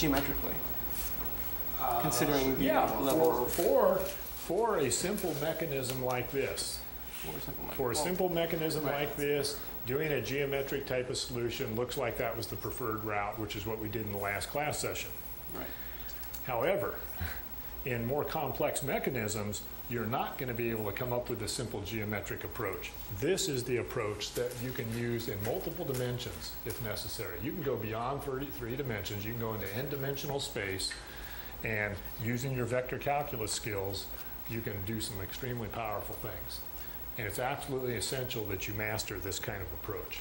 geometrically, considering the yeah, level for a simple mechanism like this. For a simple mechanism like this, doing a geometric type of solution looks like that was the preferred route, which is what we did in the last class session. Right. However, in more complex mechanisms, you're not going to be able to come up with a simple geometric approach. This is the approach that you can use in multiple dimensions if necessary. You can go beyond 33 dimensions. You can go into n-dimensional space, and using your vector calculus skills, you can do some extremely powerful things. And it's absolutely essential that you master this kind of approach.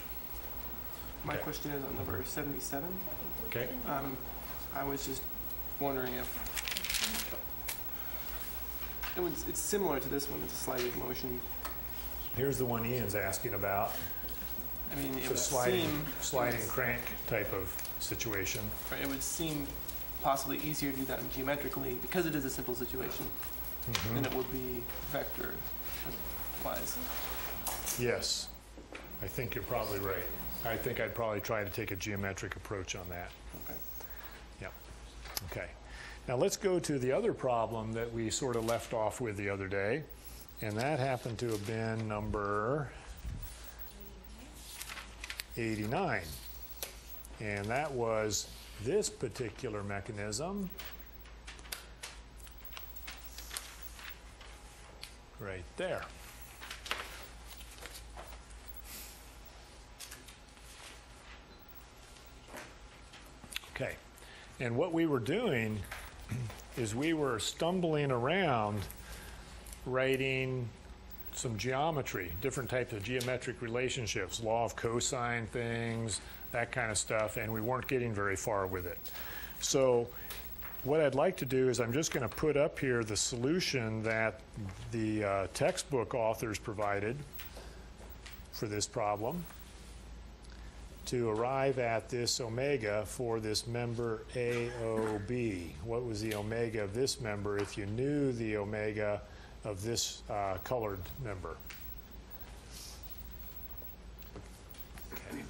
My question is on number 77. Okay. I was just wondering if it's similar to this one. It's a sliding motion. Here's the one Ian's asking about. I mean, it It's a would sliding crank type of situation. Right, it would seem possibly easier to do that geometrically because it is a simple situation than it would be vector wise. Yes, I think you're probably right. I think I'd probably try to take a geometric approach on that. Okay. Yeah. Okay. Now let's go to the other problem that we sort of left off with the other day, and that happened to have been number 89. And that was this particular mechanism right there. Okay, and what we were doing is we were stumbling around writing some geometry, different types of geometric relationships, law of cosine things, that kind of stuff, and we weren't getting very far with it. So what I'd like to do is I'm just going to put up here the solution that the textbook authors provided for this problem to arrive at this omega for this member AOB. What was the omega of this member if you knew the omega of this colored member? Okay.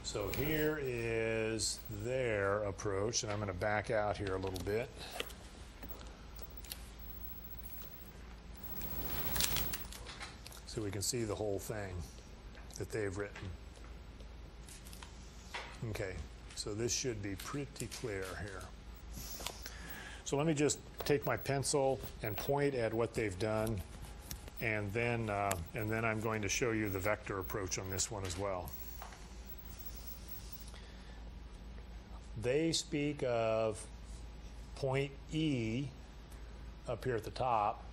So here is their approach, and I'm going to back out here a little bit. So we can see the whole thing that they've written. Okay, so this should be pretty clear here. So let me just take my pencil and point at what they've done, and then I'm going to show you the vector approach on this one as well. They speak of point E up here at the top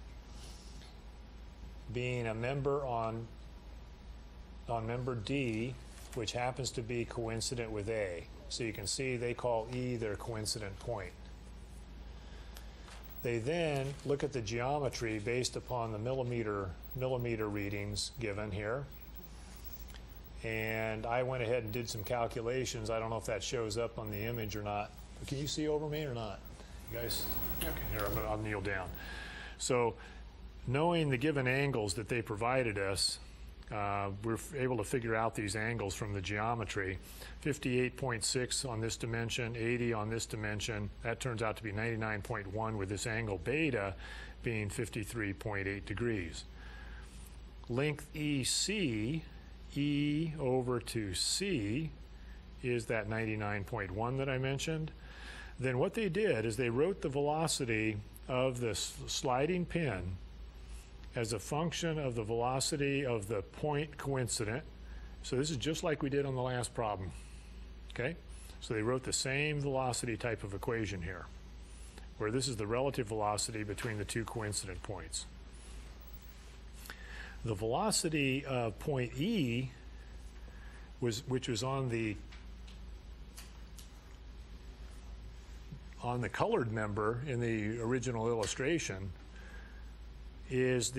being a member on member D, which happens to be coincident with A. So you can see they call E their coincident point. They then look at the geometry based upon the millimeter readings given here. And I went ahead and did some calculations. I don't know if that shows up on the image or not. Can you see over me or not? You guys? Yeah. Okay, here, I'll kneel down. So knowing the given angles that they provided us, we're able to figure out these angles from the geometry. 58.6 on this dimension, 80 on this dimension. That turns out to be 99.1 with this angle beta being 53.8 degrees. Length EC, E over to C, is that 99.1 that I mentioned. Then what they did is they wrote the velocity of this sliding pin as a function of the velocity of the point coincident. So this is just like we did on the last problem. Okay? So they wrote the same velocity type of equation here, where this is the relative velocity between the two coincident points. The velocity of point E, which was on the colored member in the original illustration, is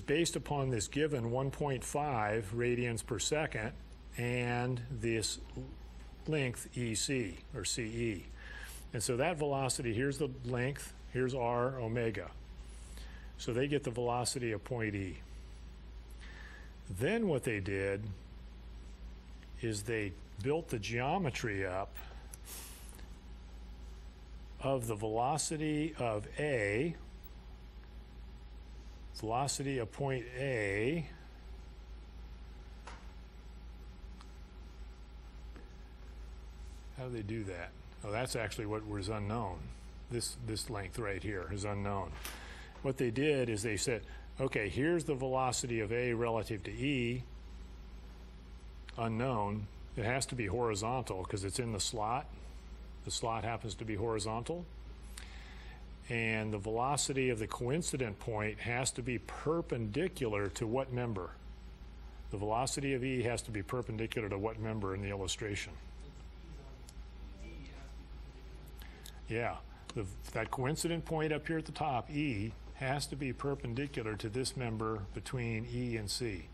based upon this given 1.5 radians per second and this length EC or CE. And so that velocity, here's the length, here's R omega. So they get the velocity of point E. Then what they did is they built the geometry up of the velocity of A, velocity of point A, how do they do that? Oh, that's actually what was unknown. This length right here is unknown. What they did is they said, okay, here's the velocity of A relative to E, unknown. It has to be horizontal because it's in the slot. The slot happens to be horizontal. And the velocity of the coincident point has to be perpendicular to what member? The velocity of E has to be perpendicular to what member in the illustration? Yeah, that coincident point up here at the top, E, has to be perpendicular to this member between E and C.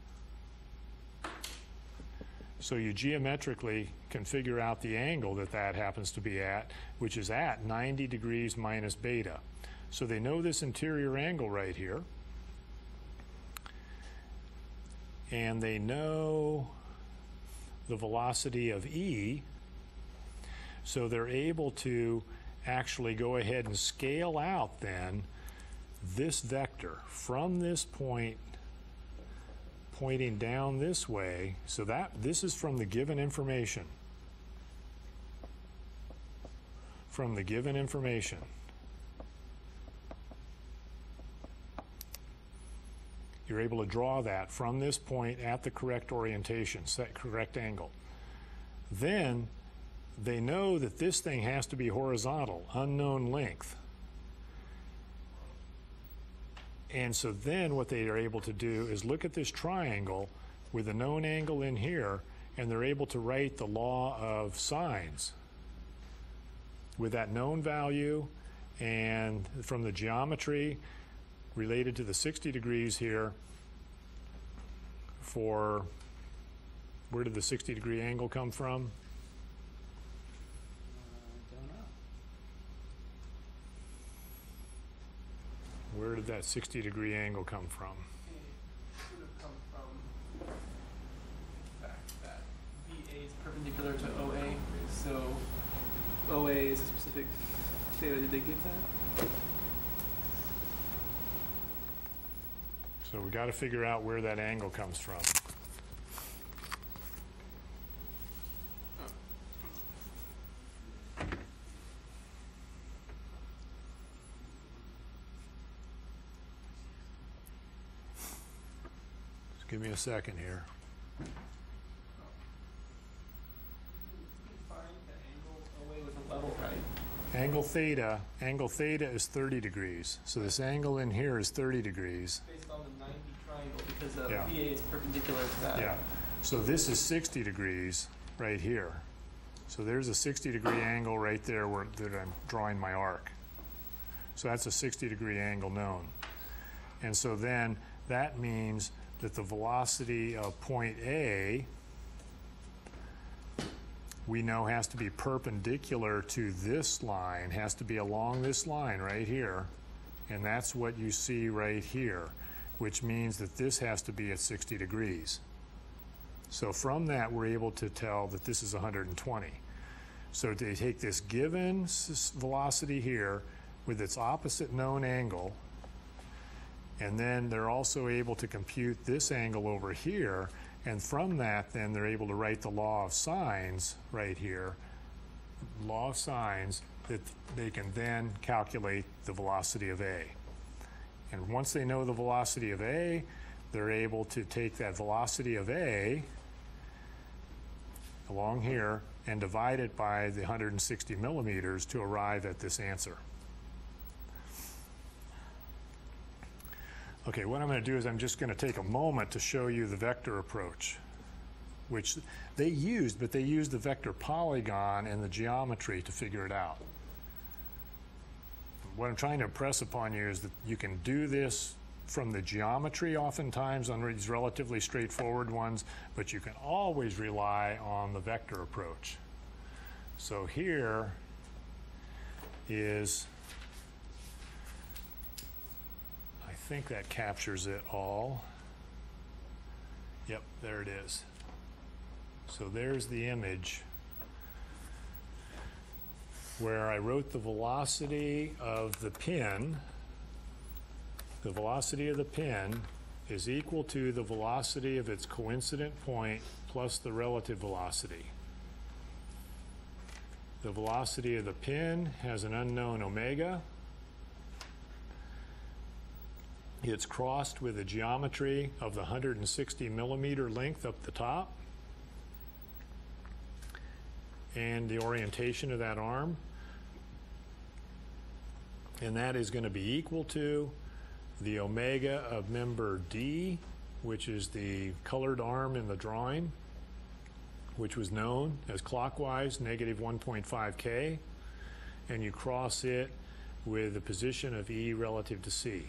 So you geometrically can figure out the angle that that happens to be at, which is at 90 degrees minus beta. So they know this interior angle right here. And they know the velocity of E. So they're able to actually go ahead and scale out then this vector from this point pointing down this way. So that this is from the given information. From the given information. You're able to draw that from this point at the correct orientation, set correct angle. Then they know that this thing has to be horizontal, unknown length. And so then what they are able to do is look at this triangle with a known angle in here, and they're able to write the law of sines with that known value, and from the geometry related to the 60 degrees here for, where did the 60 degree angle come from? Where did that 60 degree angle come from? It should have come from the fact that BA is perpendicular to OA, so OA is a specific theta. Did they give that? So we got to figure out where that angle comes from. Give me a second here. Find the angle OA with a level, right? Angle theta is 30 degrees. So this angle in here is 30 degrees. Based on the 90 triangle, because Yeah. BA is perpendicular to that. Yeah. So this is 60 degrees right here. So there's a 60 degree angle right there where that I'm drawing my arc. So that's a 60 degree angle known. And so then that means that the velocity of point A we know has to be perpendicular to this line, has to be along this line right here, and that's what you see right here, which means that this has to be at 60 degrees. So from that we're able to tell that this is 120. So they take this given velocity here with its opposite known angle, and then they're also able to compute this angle over here, and from that then they're able to write the law of sines right here, law of sines, that they can then calculate the velocity of A. And once they know the velocity of A, they're able to take that velocity of A along here and divide it by the 160 millimeters to arrive at this answer. Okay, what I'm going to do is I'm just going to take a moment to show you the vector approach, which they used, but they used the vector polygon and the geometry to figure it out. What I'm trying to impress upon you is that you can do this from the geometry oftentimes on these relatively straightforward ones, but you can always rely on the vector approach. So here is, I think that captures it all. Yep, there it is. So there's the image where I wrote the velocity of the pin. The velocity of the pin is equal to the velocity of its coincident point plus the relative velocity. The velocity of the pin has an unknown omega. It's crossed with a geometry of the 160 millimeter length up the top and the orientation of that arm. And that is going to be equal to the omega of member D, which is the colored arm in the drawing, which was known as clockwise, negative 1.5 K, and you cross it with the position of E relative to C.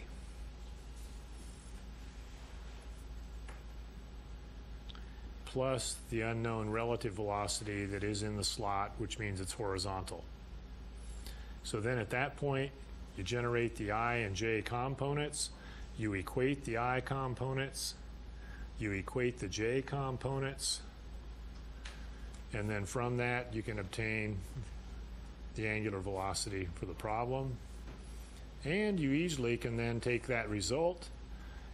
Plus the unknown relative velocity that is in the slot, which means it's horizontal. So then at that point, you generate the I and J components, you equate the I components, you equate the J components, and then from that you can obtain the angular velocity for the problem. And you easily can then take that result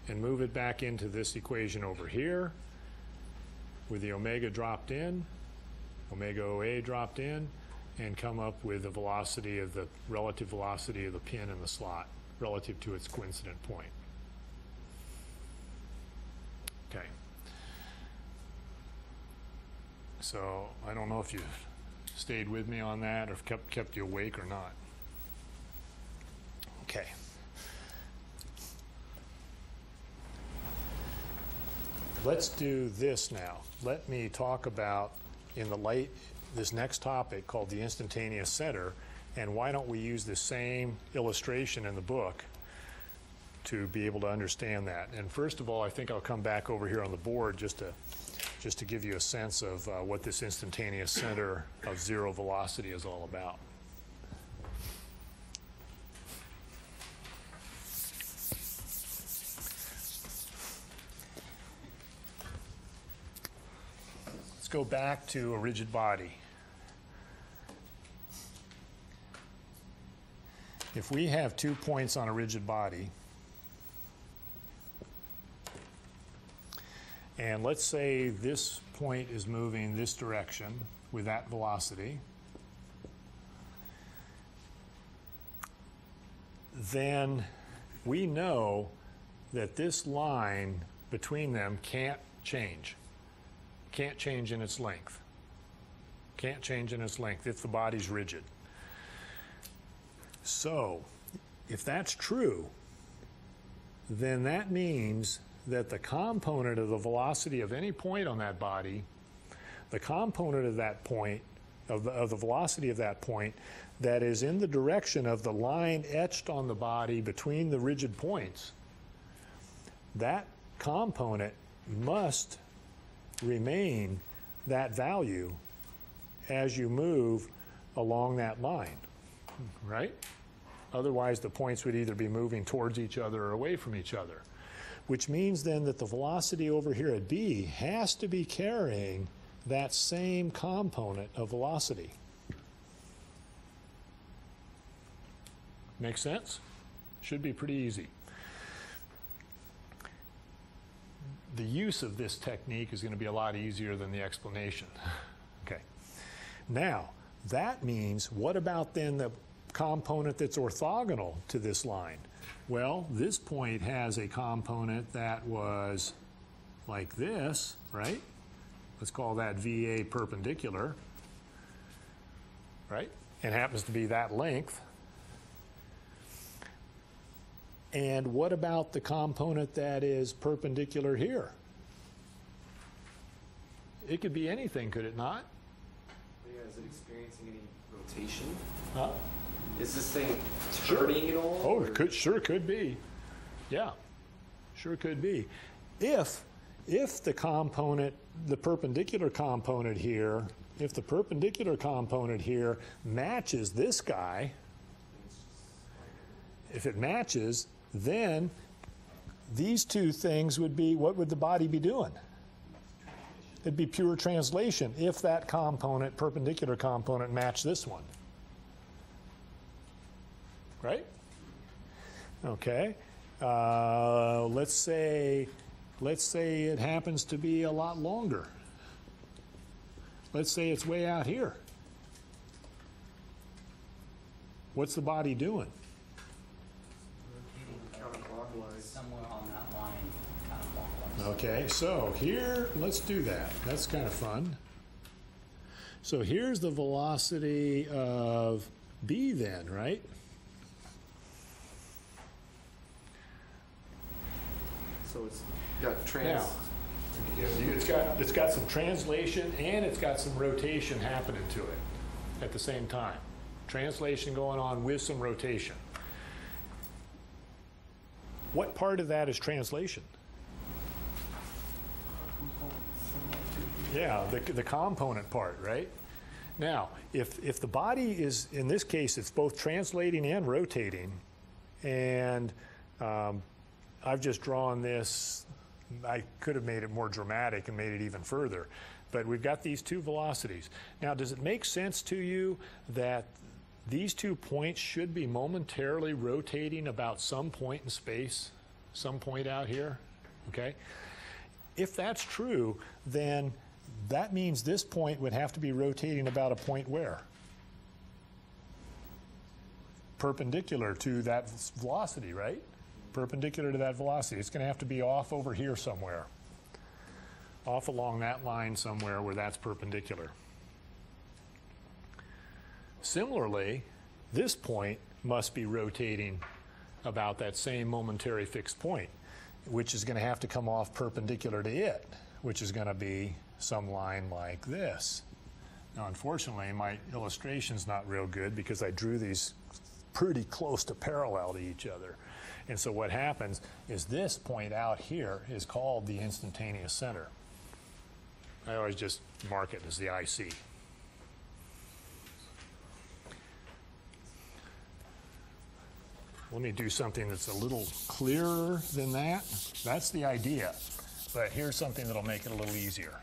and move it back into this equation over here with the omega dropped in, omega OA dropped in, and come up with the velocity of the relative velocity of the pin in the slot relative to its coincident point. Okay. So I don't know if you stayed with me on that or kept you awake or not. Okay. Let's do this now. Let me talk about this next topic called the Instantaneous Center, and why don't we use the same illustration in the book to be able to understand that. And first of all, I think I'll come back over here on the board just to give you a sense of what this Instantaneous Center of zero velocity is all about. Let's go back to a rigid body. If we have 2 points on a rigid body, and let's say this point is moving this direction with that velocity, then we know that this line between them can't change. Can't change in its length. Can't change in its length if the body's rigid. So, if that's true, then that means that the component of the velocity of any point on that body, the component of that point, of the velocity of that point, that is in the direction of the line etched on the body between the rigid points, that component must remain that value as you move along that line, right? Otherwise, the points would either be moving towards each other or away from each other, which means then that the velocity over here at B has to be carrying that same component of velocity. Make sense? Should be pretty easy. The use of this technique is going to be a lot easier than the explanation. Okay. Now, that means, what about then the component that's orthogonal to this line? Well, this point has a component that was like this, right? Let's call that VA perpendicular, right? And happens to be that length. And what about the component that is perpendicular here? It could be anything, could it not? Yeah, is it experiencing any rotation? Huh? Is this thing turning at all? Oh, it sure could be. Yeah, sure could be. If the component, the perpendicular component here, if the perpendicular component here matches this guy, if it matches, then these two things would be, what would the body be doing? It'd be pure translation if that component, perpendicular component, matched this one. right? Okay. Let's say it happens to be a lot longer. Let's say it's way out here. What's the body doing? Counterclockwise. Somewhere on that line, counterclockwise. Okay, so here, let's do that. That's kind of fun. So here's the velocity of B then, right? So it's got Now, it's got some translation and it's got some rotation happening to it at the same time. Translation going on with some rotation. What part of that is translation? Yeah, the component part, right? Now, if the body is, in this case, it's both translating and rotating, and I've just drawn this, I could have made it more dramatic and made it even further, but we've got these two velocities. Now, does it make sense to you that these 2 points should be momentarily rotating about some point in space, some point out here, okay? If that's true, then that means this point would have to be rotating about a point where? Perpendicular to that velocity, right? Perpendicular to that velocity. It's going to have to be off over here somewhere. Off along that line somewhere where that's perpendicular. Similarly, this point must be rotating about that same momentary fixed point, which is going to have to come off perpendicular to it, which is going to be some line like this. Now, unfortunately, my illustration's not real good because I drew these pretty close to parallel to each other. And so what happens is this point out here is called the instantaneous center. I always just mark it as the IC. Let me do something that's a little clearer than that. That's the idea. But here's something that'll make it a little easier.